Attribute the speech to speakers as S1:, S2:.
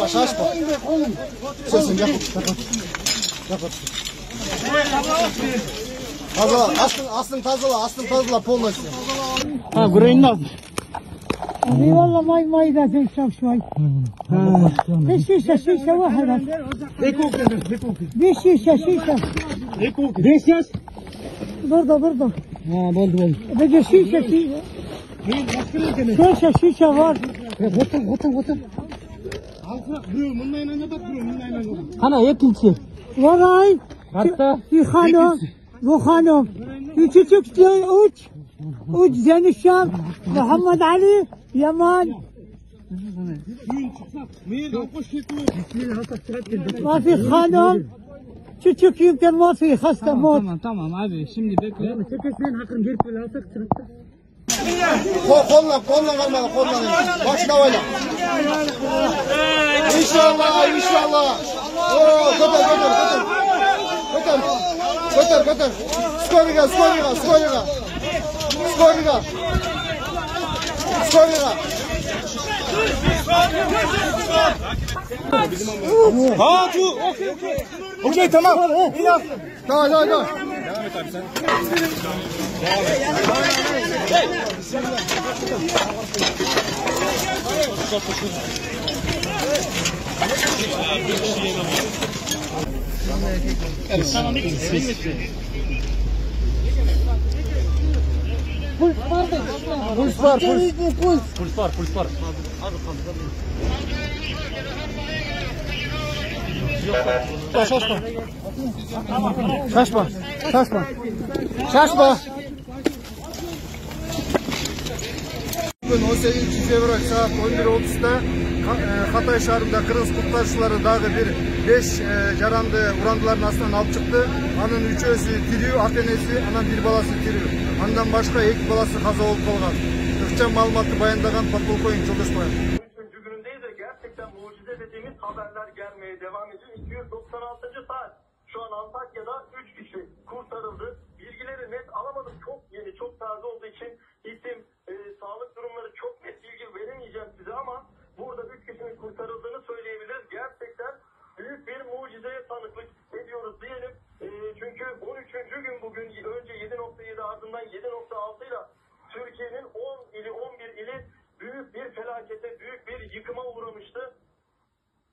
S1: Şaşma. Sesin yakın. Tazala, aslın tazala полностью.
S2: Burayı nasıl?
S3: والله ماي ده زي شوف شوي شيشة واحدة دي شيشة
S2: Beş yaş.
S3: برضه
S2: Boldu.
S3: بقي شيشة var
S2: Otur. Ana yakınçı.
S3: وراي
S2: Hatta
S3: في خانم في küçük uç Zenişşam Muhammed Ali Yaman ما في خانم küçük يمكن ما في خسته موت
S2: Tamam abi şimdi bekle.
S1: Kolla kalmadı. Başla oyna. İnşallah. Oo, götür. Skoriga. Okey, tamam. Tamam. Devam et abi sen. Puls var. Şaşma. Bugün 18 fevral saat 11:30'da Hatay şahrında Kırgız kurtarıcıları dağı bir 5 jarandı urandıların aslından alıp çıktı. Anın 3'ösü tiriyor, atenesi, anın bir balası tiriyor. Andan başka 2 balası kaza olup kalgan. Ыкчам malumatı bayandagan Patolkoyun Çoldaşbayan.
S4: 3. günündeyiz de gerçekten mucize dediğimiz haberler gelmeye devam ediyor. 296. saat. Şu an Antakya'da 3 kişi kurtarıldı. Bilgileri net alamadım. Çok yeni, çok taze olduğu için isim, sağlık durumları çok net bilgi veremeyeceğim size ama burada 3 kişinin kurtarıldığını söyleyebiliriz. Gerçekten büyük bir mucizeye tanıklık ediyoruz diyelim. Çünkü 13. gün bugün önce 7.7 ardından 7.6 ile Türkiye'nin 10 ili 11 ili büyük bir felakete, büyük bir yıkıma uğramıştı.